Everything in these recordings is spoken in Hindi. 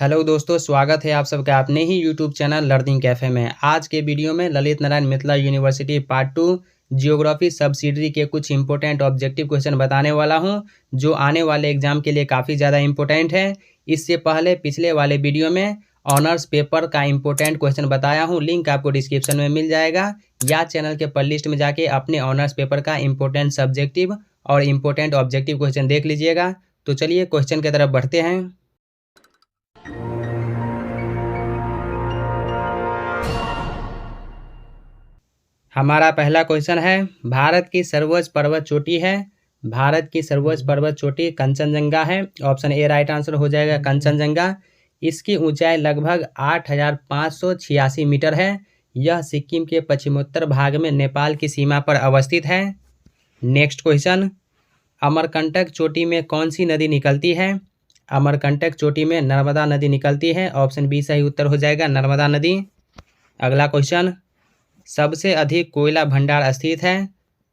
हेलो दोस्तों, स्वागत है आप सबका अपने ही यूट्यूब चैनल लर्निंग कैफ़े में। आज के वीडियो में Lalit Narayan Mithila university part 2 geography subsidiary के कुछ इंपॉर्टेंट ऑब्जेक्टिव क्वेश्चन बताने वाला हूं, जो आने वाले एग्जाम के लिए काफ़ी ज़्यादा इंपॉर्टेंट है। इससे पहले पिछले वाले वीडियो में ऑनर्स पेपर का इंपॉर्टेंट क्वेश्चन बताया हूँ, लिंक आपको डिस्क्रिप्शन में मिल जाएगा। या चैनल के प्लेलिस्ट में जाके अपने ऑनर्स पेपर का इंपॉर्टेंट सब्जेक्टिव और इंपॉर्टेंट ऑब्जेक्टिव क्वेश्चन देख लीजिएगा। तो चलिए क्वेश्चन की तरफ बढ़ते हैं। हमारा पहला क्वेश्चन है, भारत की सर्वोच्च पर्वत चोटी है। भारत की सर्वोच्च पर्वत चोटी कंचनजंगा है। ऑप्शन ए राइट आंसर हो जाएगा, कंचनजंगा। इसकी ऊंचाई लगभग 8,586 मीटर है। यह सिक्किम के पश्चिमोत्तर भाग में नेपाल की सीमा पर अवस्थित है। नेक्स्ट क्वेश्चन, अमरकंटक चोटी में कौन सी नदी निकलती है? अमरकंटक चोटी में नर्मदा नदी निकलती है। ऑप्शन बी सही उत्तर हो जाएगा, नर्मदा नदी। अगला क्वेश्चन, सबसे अधिक कोयला भंडार स्थित है।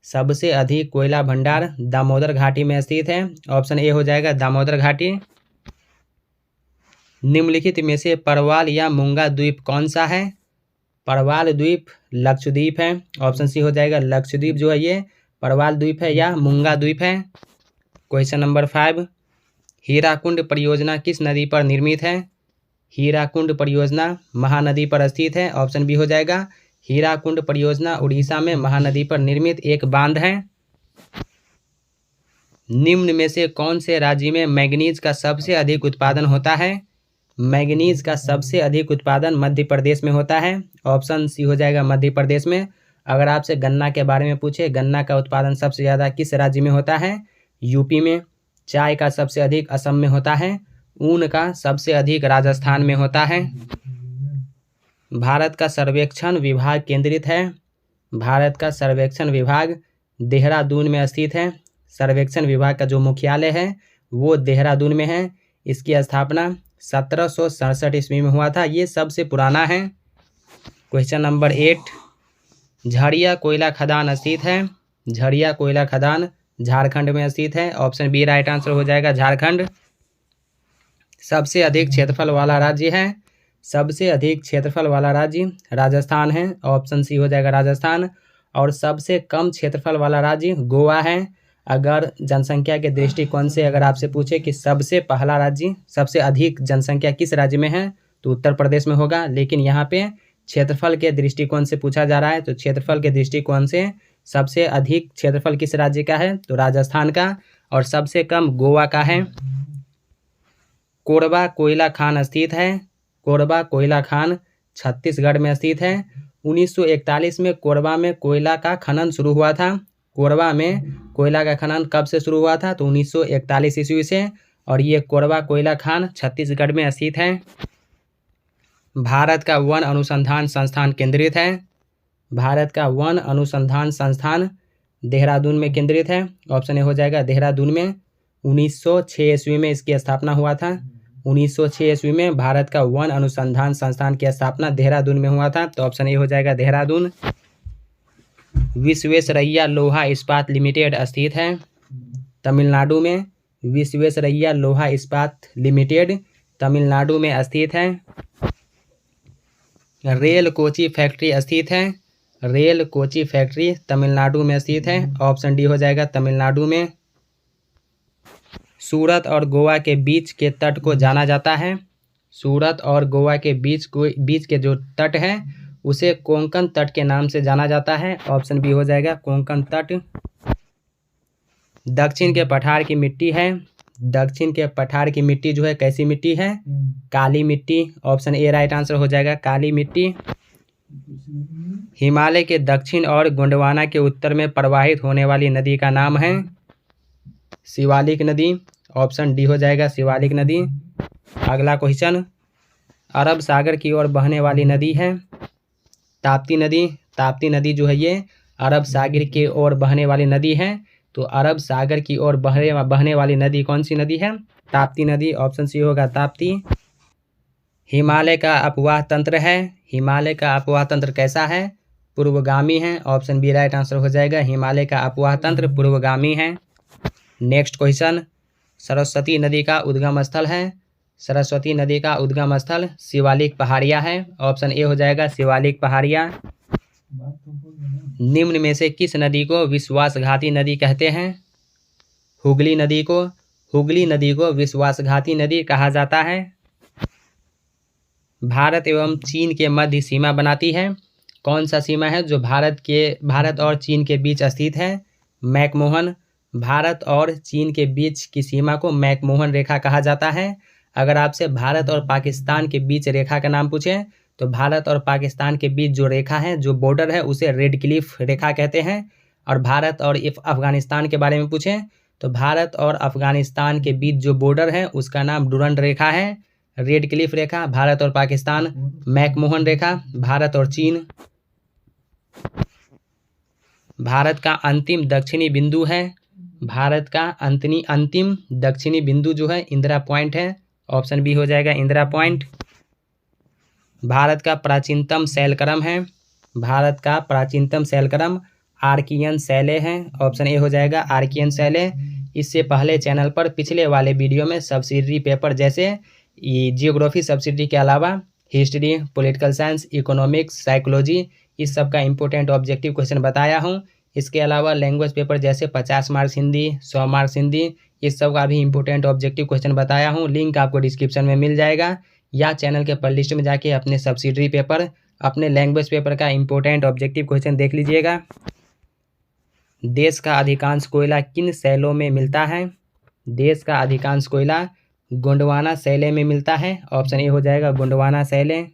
सबसे अधिक कोयला भंडार दामोदर घाटी में स्थित है। ऑप्शन ए हो जाएगा, दामोदर घाटी। निम्नलिखित में से परवाल या मूंगा द्वीप कौन सा है? परवाल द्वीप लक्षद्वीप है। ऑप्शन सी हो जाएगा, लक्षद्वीप जो है ये परवाल द्वीप है या मूंगा द्वीप है। क्वेश्चन नंबर 5, हीराकुंड परियोजना किस नदी पर निर्मित है? हीराकुंड परियोजना महानदी पर स्थित है। ऑप्शन बी हो जाएगा, हीराकुंड परियोजना उड़ीसा में महानदी पर निर्मित एक बांध है। निम्न में से कौन से राज्य में मैंगनीज का सबसे अधिक उत्पादन होता है? मैंगनीज का सबसे अधिक उत्पादन मध्य प्रदेश में होता है। ऑप्शन सी हो जाएगा, मध्य प्रदेश में। अगर आपसे गन्ना के बारे में पूछे, गन्ना का उत्पादन सबसे ज़्यादा किस राज्य में होता है? यूपी में। चाय का सबसे अधिक असम में होता है। ऊन का सबसे अधिक राजस्थान में होता है। भारत का सर्वेक्षण विभाग केंद्रित है। भारत का सर्वेक्षण विभाग देहरादून में स्थित है। सर्वेक्षण विभाग का जो मुख्यालय है वो देहरादून में है। इसकी स्थापना 1767 ईस्वी में हुआ था। ये सबसे पुराना है। क्वेश्चन नंबर 8, झरिया कोयला खदान स्थित है। झरिया कोयला खदान झारखंड में स्थित है। ऑप्शन बी राइट आंसर हो जाएगा, झारखंड। सबसे अधिक क्षेत्रफल वाला राज्य है। सबसे अधिक क्षेत्रफल वाला राज्य राजस्थान है। ऑप्शन सी हो जाएगा, राजस्थान। और सबसे कम क्षेत्रफल वाला राज्य गोवा है। अगर जनसंख्या के दृष्टिकोण से अगर आपसे पूछे कि सबसे पहला राज्य, सबसे अधिक जनसंख्या किस राज्य में है, तो उत्तर प्रदेश में होगा। लेकिन यहाँ पे क्षेत्रफल के दृष्टिकोण से पूछा जा रहा है, तो क्षेत्रफल के दृष्टिकोण से सबसे अधिक क्षेत्रफल किस राज्य का है, तो राजस्थान का। और सबसे कम गोवा का है। कोरबा कोयला खान स्थित है। कोरबा कोयला खान छत्तीसगढ़ में स्थित है। 1941 में कोरबा में कोयला का खनन शुरू हुआ था। कोरबा में कोयला का खनन कब से शुरू हुआ था, तो 1941 ईस्वी से। और ये कोरबा कोयला खान छत्तीसगढ़ में स्थित है। भारत का वन अनुसंधान संस्थान केंद्रित है। भारत का वन अनुसंधान संस्थान देहरादून में केंद्रित है। ऑप्शन ए हो जाएगा, देहरादून में। 1906 ईस्वी में इसकी स्थापना हुआ था। 1906 ईस्वी में भारत का वन अनुसंधान संस्थान की स्थापना देहरादून में हुआ था। तो ऑप्शन ए हो जाएगा, देहरादून। विश्वेश्वरैया लोहा इस्पात लिमिटेड स्थित है तमिलनाडु में। विश्वेश्वरैया लोहा इस्पात लिमिटेड तमिलनाडु में स्थित है। रेल कोची फैक्ट्री स्थित है। रेल कोची फैक्ट्री तमिलनाडु में स्थित है। ऑप्शन डी हो जाएगा, तमिलनाडु में। सूरत और गोवा के बीच के तट को जाना जाता है। सूरत और गोवा के बीच के जो तट है उसे कोंकण तट के नाम से जाना जाता है। ऑप्शन बी हो जाएगा, कोंकण तट। दक्षिण के पठार की मिट्टी है। दक्षिण के पठार की मिट्टी जो है कैसी मिट्टी है, काली मिट्टी। ऑप्शन ए राइट आंसर हो जाएगा, काली मिट्टी। हिमालय के दक्षिण और गोंडवाना के उत्तर में प्रवाहित होने वाली नदी का नाम है शिवालिक नदी। ऑप्शन डी हो जाएगा, शिवालिक नदी। अगला क्वेश्चन, अरब सागर की ओर बहने वाली नदी है ताप्ती नदी। ताप्ती नदी जो है ये अरब सागर की ओर बहने वाली नदी है। तो अरब सागर की ओर बहने वाली नदी कौन सी नदी है, ताप्ती नदी। ऑप्शन सी होगा, ताप्ती। हिमालय का अपवाह तंत्र है। हिमालय का अपवाह तंत्र कैसा है, पूर्वगामी है। ऑप्शन बी राइट आंसर हो जाएगा, हिमालय का अपवाह तंत्र पूर्वगामी है। नेक्स्ट क्वेश्चन, सरस्वती नदी का उद्गम स्थल है। सरस्वती नदी का उद्गम स्थल शिवालिक पहाड़िया है। ऑप्शन ए हो जाएगा शिवालिक पहाड़िया। निम्न में से किस नदी को विश्वासघाती नदी कहते हैं? हुगली नदी को विश्वासघाती नदी कहा जाता है। भारत एवं चीन के मध्य सीमा बनाती है। कौन सा सीमा है जो भारत और चीन के बीच स्थित है? मैकमोहन। भारत और चीन के बीच की सीमा को मैकमोहन रेखा कहा जाता है। अगर आपसे भारत और पाकिस्तान के बीच रेखा का नाम पूछें तो भारत और पाकिस्तान के बीच जो रेखा है, जो बॉर्डर है, उसे रेड क्लिफ रेखा कहते हैं। और भारत और अफगानिस्तान के बारे में पूछें तो भारत और अफगानिस्तान के बीच जो बॉर्डर है उसका नाम डुरंड रेखा है। रेड क्लिफ रेखा भारत और पाकिस्तान, मैकमोहन रेखा भारत और चीन। भारत का अंतिम दक्षिणी बिंदु है। भारत का अंतिम दक्षिणी बिंदु जो है इंदिरा पॉइंट है। ऑप्शन बी हो जाएगा इंदिरा पॉइंट। भारत का प्राचीनतम शैलक्रम है। भारत का प्राचीनतम शैलक्रम आर्कियन शैले है। ऑप्शन ए हो जाएगा आर्कियन शैले। इससे पहले चैनल पर पिछले वाले वीडियो में सब्सिडरी पेपर जैसे जियोग्राफी सब्सिडरी के अलावा history, political science, economics, psychology, इस सब का इंपॉर्टेंट ऑब्जेक्टिव क्वेश्चन बताया हूँ। इसके अलावा लैंग्वेज पेपर जैसे 50 मार्क्स हिंदी, 100 मार्क्स हिंदी, इस सब का भी इंपॉर्टेंट ऑब्जेक्टिव क्वेश्चन बताया हूँ। लिंक आपको डिस्क्रिप्शन में मिल जाएगा, या चैनल के प्लेलिस्ट में जाके अपने सब्सिडरी पेपर, अपने लैंग्वेज पेपर का इंपॉर्टेंट ऑब्जेक्टिव क्वेश्चन देख लीजिएगा। देश का अधिकांश कोयला किन शैलों में मिलता है? देश का अधिकांश कोयला गोंडवाना शैले में मिलता है। ऑप्शन ए हो जाएगा गोंडवाना शैले।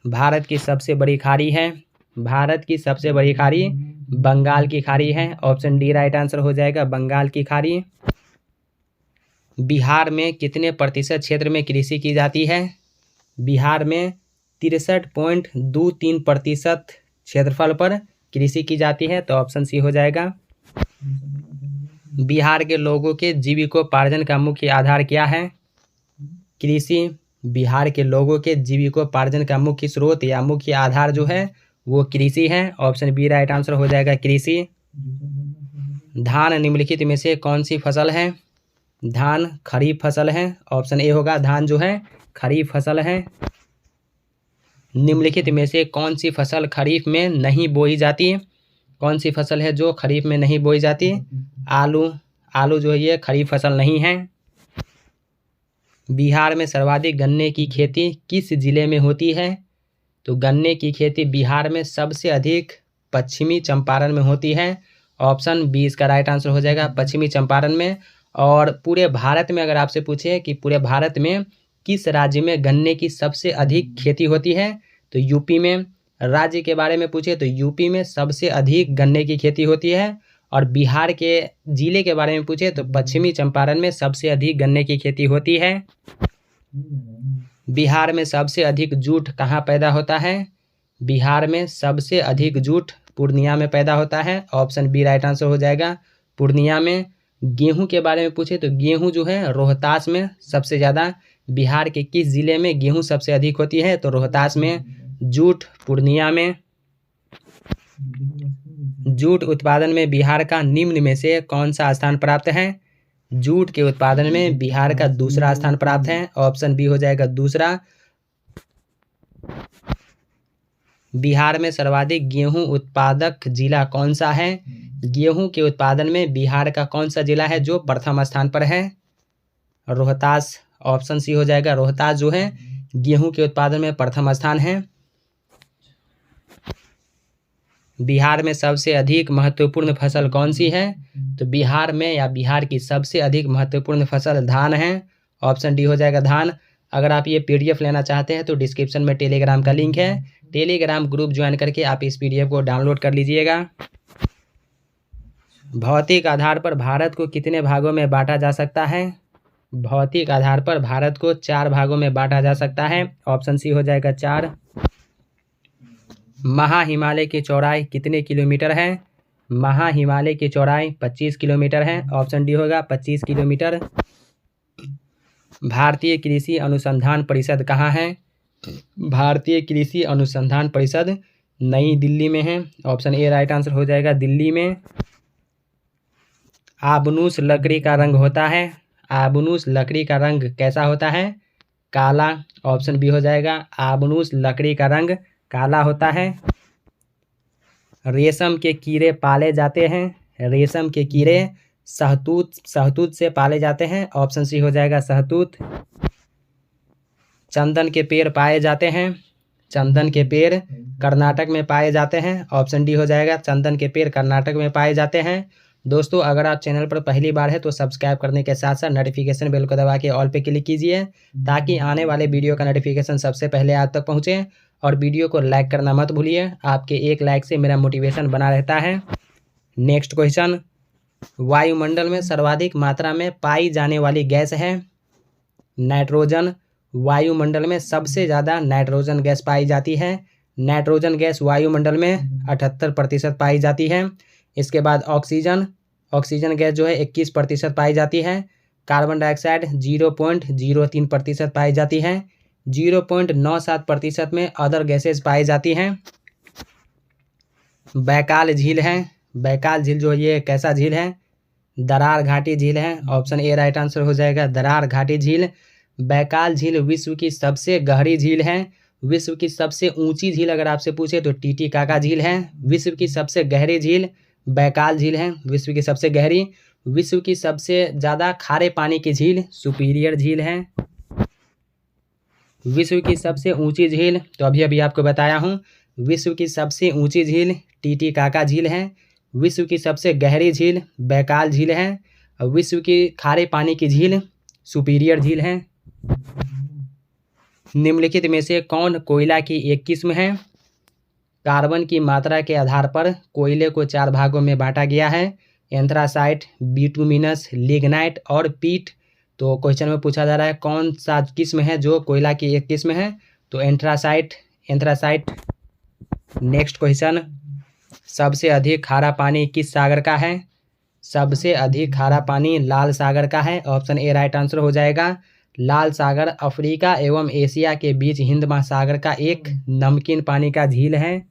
भारत की सबसे बड़ी खाड़ी है। भारत की सबसे बड़ी खाड़ी बंगाल की खाड़ी है। ऑप्शन डी राइट आंसर हो जाएगा बंगाल की खाड़ी। बिहार में कितने प्रतिशत क्षेत्र में कृषि की जाती है? बिहार में 63.23% क्षेत्रफल पर कृषि की जाती है। तो ऑप्शन सी हो जाएगा। बिहार के लोगों के जीविकोपार्जन का मुख्य आधार क्या है? कृषि। बिहार के लोगों के जीविकोपार्जन का मुख्य स्रोत या मुख्य आधार जो है वो कृषि है। ऑप्शन बी राइट आंसर हो जाएगा कृषि। धान निम्नलिखित में से कौन सी फसल है? धान खरीफ फसल है। ऑप्शन ए होगा धान जो है खरीफ फसल है। निम्नलिखित में से कौन सी फसल खरीफ में नहीं बोई जाती? कौन सी फसल है जो खरीफ में नहीं बोई जाती? आलू जो है ये खरीफ फसल नहीं है। बिहार में सर्वाधिक गन्ने की खेती किस जिले में होती है? तो गन्ने की खेती बिहार में सबसे अधिक पश्चिमी चंपारण में होती है। ऑप्शन बी इसका राइट आंसर हो जाएगा पश्चिमी चंपारण में। और पूरे भारत में अगर आपसे पूछे कि पूरे भारत में किस राज्य में गन्ने की सबसे अधिक खेती होती है तो यूपी में। राज्य के बारे में पूछे तो यूपी में सबसे अधिक गन्ने की खेती होती है। और बिहार के जिले के बारे में पूछे तो पश्चिमी चंपारण में सबसे अधिक गन्ने की खेती होती है। बिहार में सबसे अधिक जूट कहाँ पैदा होता है? बिहार में सबसे अधिक जूट पूर्णिया में पैदा होता है। ऑप्शन बी राइट आंसर हो जाएगा पूर्णिया में। गेहूं के बारे में पूछे तो गेहूं जो है रोहतास में सबसे ज़्यादा। बिहार के किस जिले में गेहूं सबसे अधिक होती है? तो रोहतास में। जूट पूर्णिया में। जूट उत्पादन में बिहार का निम्न में से कौन सा स्थान प्राप्त है? जूट के उत्पादन में बिहार का दूसरा स्थान प्राप्त है। ऑप्शन बी हो जाएगा दूसरा। बिहार में सर्वाधिक गेहूं उत्पादक जिला कौन सा है? गेहूं के उत्पादन में बिहार का कौन सा जिला है जो प्रथम स्थान पर है? रोहतास। ऑप्शन सी हो जाएगा रोहतास जो है गेहूं के उत्पादन में प्रथम स्थान है। बिहार में सबसे अधिक महत्वपूर्ण फसल कौन सी है? तो बिहार में या बिहार की सबसे अधिक महत्वपूर्ण फसल धान है। ऑप्शन डी हो जाएगा धान। अगर आप ये पीडीएफ लेना चाहते हैं तो डिस्क्रिप्शन में टेलीग्राम का लिंक है। टेलीग्राम ग्रुप ज्वाइन करके आप इस पीडीएफ को डाउनलोड कर लीजिएगा। भौतिक आधार पर भारत को कितने भागों में बांटा जा सकता है? भौतिक आधार पर भारत को 4 भागों में बांटा जा सकता है। ऑप्शन सी हो जाएगा 4। महा हिमालय की चौड़ाई कितने किलोमीटर है? महा हिमालय की चौड़ाई 25 किलोमीटर है। ऑप्शन डी होगा 25 किलोमीटर। भारतीय कृषि अनुसंधान परिषद कहाँ है? भारतीय कृषि अनुसंधान परिषद नई दिल्ली में है। ऑप्शन ए राइट आंसर हो जाएगा दिल्ली में। आबनूस लकड़ी का रंग होता है। आबनूस लकड़ी का रंग कैसा होता है? काला। ऑप्शन बी हो जाएगा, आबनूस लकड़ी का रंग काला होता है। रेशम के कीड़े पाले जाते हैं। रेशम के कीड़े शहतूत से पाले जाते हैं। ऑप्शन सी हो जाएगा शहतूत। चंदन के पेड़ पाए जाते हैं। चंदन के पेड़ कर्नाटक में पाए जाते हैं। ऑप्शन डी हो जाएगा, चंदन के पेड़ कर्नाटक में पाए जाते हैं। दोस्तों, अगर आप चैनल पर पहली बार है तो सब्सक्राइब करने के साथ साथ नोटिफिकेशन बेल को दबा के ऑल पे क्लिक कीजिए, ताकि आने वाले वीडियो का नोटिफिकेशन सबसे पहले आप तक पहुँचे। और वीडियो को लाइक करना मत भूलिए, आपके एक लाइक से मेरा मोटिवेशन बना रहता है। नेक्स्ट क्वेश्चन, वायुमंडल में सर्वाधिक मात्रा में पाई जाने वाली गैस है नाइट्रोजन। वायुमंडल में सबसे ज़्यादा नाइट्रोजन गैस पाई जाती है। नाइट्रोजन गैस वायुमंडल में 78% पाई जाती है। इसके बाद ऑक्सीजन गैस जो है 21% पाई जाती है। कार्बन डाइऑक्साइड 0.03% पाई जाती है। 0.97% में अदर गैसेज पाई जाती हैं। बैकाल झील है। बैकाल झील जो है ये कैसा झील है? दरार घाटी झील है। ऑप्शन ए राइट आंसर हो जाएगा, दरार घाटी झील। बैकाल झील विश्व की सबसे गहरी झील है। विश्व की सबसे ऊंची झील अगर आपसे पूछे तो टीटीकाका झील है। विश्व की सबसे गहरी झील बैकाल झील है, विश्व की सबसे गहरी। विश्व की सबसे ज़्यादा खारे पानी की झील सुपीरियर झील है। विश्व की सबसे ऊंची झील तो अभी अभी आपको बताया हूँ, विश्व की सबसे ऊंची झील टीटीकाका झील है। विश्व की सबसे गहरी झील बैकाल झील है। और विश्व की खारे पानी की झील सुपीरियर झील है। निम्नलिखित में से कौन कोयला की एक किस्म है? कार्बन की मात्रा के आधार पर कोयले को 4 भागों में बांटा गया है, एंथ्रासाइट, बिटुमिनस, लिग्नाइट और पीट। तो क्वेश्चन में पूछा जा रहा है कौन सा किस्म है जो कोयला की एक किस्म है? तो एंथ्रासाइट। नेक्स्ट क्वेश्चन, सबसे अधिक खारा पानी किस सागर का है? सबसे अधिक खारा पानी लाल सागर का है। ऑप्शन ए राइट आंसर हो जाएगा, लाल सागर अफ्रीका एवं एशिया के बीच हिंद महासागर का एक नमकीन पानी का झील है।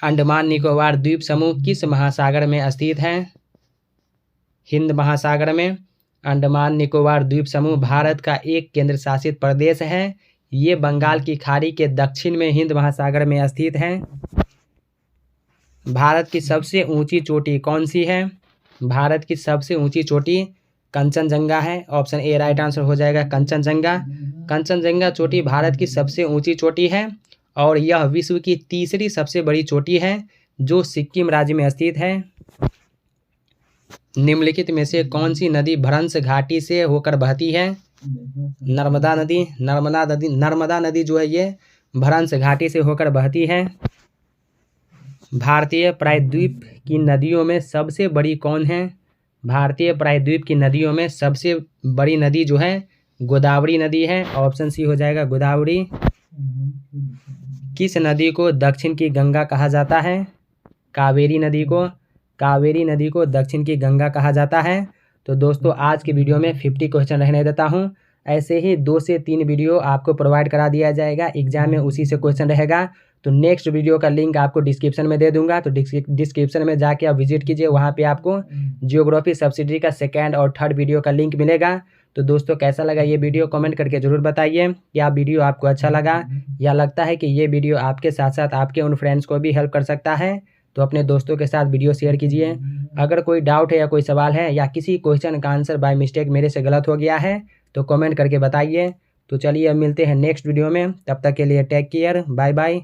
अंडमान निकोबार द्वीप समूह किस महासागर में स्थित है? हिंद महासागर में। अंडमान निकोबार द्वीप समूह भारत का एक केंद्र शासित प्रदेश है। ये बंगाल की खाड़ी के दक्षिण में हिंद महासागर में स्थित है। भारत की सबसे ऊंची चोटी कौन सी है? भारत की सबसे ऊंची चोटी कंचनजंगा है। ऑप्शन ए राइट आंसर हो जाएगा, कंचनजंगा। कंचनजंगा चोटी भारत की सबसे ऊंची चोटी है और यह विश्व की तीसरी सबसे बड़ी चोटी है जो सिक्किम राज्य में स्थित है। निम्नलिखित में से कौन सी नदी भ्रंश घाटी से होकर बहती है? नर्मदा नदी। नर्मदा नदी जो है ये भ्रंश घाटी से होकर बहती है। भारतीय प्रायद्वीप की नदियों में सबसे बड़ी कौन है? भारतीय प्रायद्वीप की नदियों में सबसे बड़ी नदी जो है गोदावरी नदी है। ऑप्शन सी हो जाएगा, गोदावरी। किस नदी को दक्षिण की गंगा कहा जाता है? कावेरी नदी को। कावेरी नदी को दक्षिण की गंगा कहा जाता है। तो दोस्तों, आज की वीडियो में 50 क्वेश्चन रहने देता हूँ। ऐसे ही 2 से 3 वीडियो आपको प्रोवाइड करा दिया जाएगा, एग्जाम में उसी से क्वेश्चन रहेगा। तो नेक्स्ट वीडियो का लिंक आपको डिस्क्रिप्शन में दे दूंगा, तो डिस्क्रिप्शन में जाके आप विजिट कीजिए, वहाँ पे आपको जियोग्राफी सब्सिडी का 2nd और 3rd वीडियो का लिंक मिलेगा। तो दोस्तों, कैसा लगा ये वीडियो कमेंट करके ज़रूर बताइए। क्या वीडियो आपको अच्छा लगा या लगता है कि ये वीडियो आपके साथ साथ आपके उन फ्रेंड्स को भी हेल्प कर सकता है? तो अपने दोस्तों के साथ वीडियो शेयर कीजिए। अगर कोई डाउट है या कोई सवाल है या किसी क्वेश्चन का आंसर बाय मिस्टेक मेरे से गलत हो गया है तो कमेंट करके बताइए। तो चलिए अब मिलते हैं नेक्स्ट वीडियो में, तब तक के लिए टेक केयर, बाय बाय।